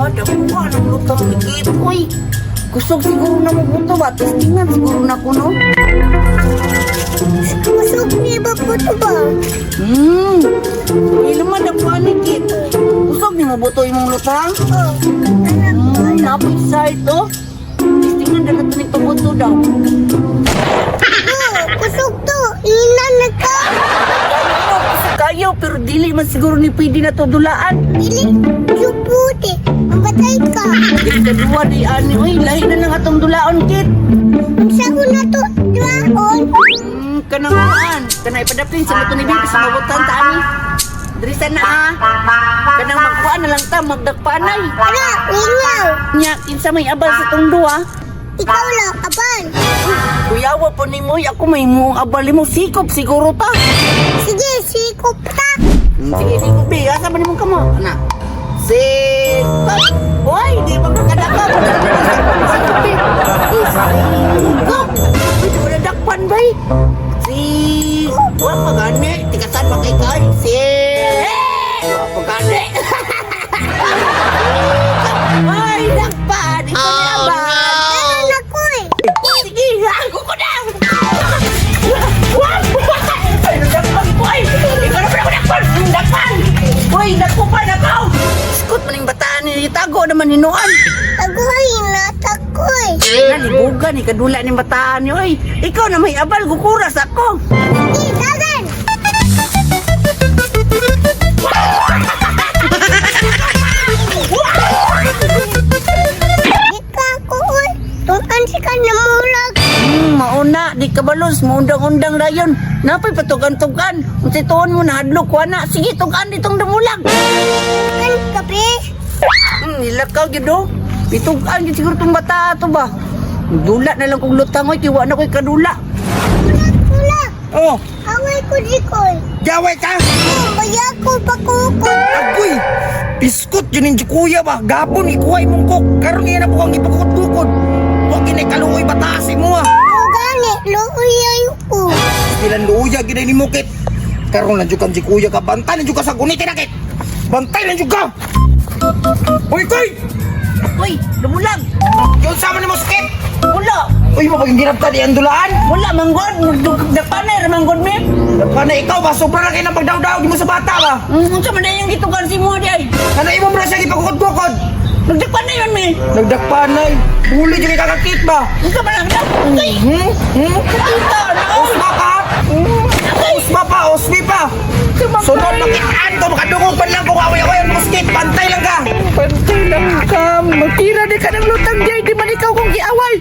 Dakuha ng lutang higit. Uy, kusog siguro na mabuto ba? Testingan siguro na kuno. Kusog niya ba po ito ba? Hindi naman dakuha ni Kit. Kusog ni mabuto yung lutang. Oh, anak ko. Napay sa ito. Testingan na natin ito buto daw. Oh, kusog to. Ina na ka. Kusog kayo, pero dili man siguro ni pwede na to dulaan. Dili, yuputi. Mabatay ka. Kadua di ani. Uy, lahi na lang atong dulaon, Kit. Magsago na to. Draon. Kanang kanay padapin sa luto ni Bibi sa mabutan ta ani. Diri na kanang magkuan na lang ta magdagpanay. Ala, ingaw. Nya kinsa may abal sa tong duwa. Ikaw lang, aban. Kuyawa po ni mo, ako may muong abal mo sikop siguro ta. Sige, sikop ka. Sige, sikop bi, asa ba nimong kamo? Ana. Sikop. Hoy, di ba makadaka ko na sikop bi. Sikop. Di mo na dakpan bay. Sikop. Wa pagani, tikasan pa kay kay. Sikop. Wa pagani. Ay, dakpan. Ikaw ni abal. Ano na ko eh. Sige, ako ko na! Ay, nagdakpan ko ay! Ikaw na pala ko dakpan! Dakpan! Uy, nagkupan ako! Skot man yung bataan ni Tago naman hinuan! Agoy, natakoy. Nalibugan ni kadula ni bataan niyo ay! Ikaw na may abal, kukuras ako! Sige, dagan. Di ka ako oy. Tuan si ka namulag. Mauna, di ka balos, maundang-undang rayon! Napay patugan-tugan! Kung situon mo na hadlok, wana! Sige, tugan ditong damulang! Kan kape. Nilakaw yun do. Pitugan yun siguro itong bata to ba? Dula na lang kong lutang oy, kiwa na ko'y kadula. Wala. Oh, Away ko di koy. jaway ka! Oh, baya ko pakukot. Agoy! Biskot yun yung kuya ba? Gapon, ikuhay mong kok. Karoon yan na po ang ipakukot-bukod. Huwag kinay batasin mo ah. O gani, luuyay ko. Ilan luya, ginay ni Mukit. Karoon lang dyan si kuya ka. Bantay lang dyan ka sa gunitin akit. Bantay lang dyan ka! Uy, Koy! Uy, lumulang! Yun sama ni Muskit! Wala! Uy, mapaging ginapta di ang dulaan? Wala, manggod! Nagpanay, manggod mi! Nagpanay ikaw ba? Sobrang laki ng pagdaw-daw di mo sa bata ba? Sa man yung gitugan si mo di ay! Ano imo mo na siya ipakukod-bukod? Nagdakpanay yun mi! Nagdakpanay? Huli dyan kakakit ba? Ang ka ba lang na? Kakita na! Osma ka? Osma pa, osmi pa! Sunod makitaan ko, makadungog pa lang kung away-away ang Muskit! Pantay lang ka! Pantay lang ka! Magtira di ka ng lutang di man ikaw kong giaway!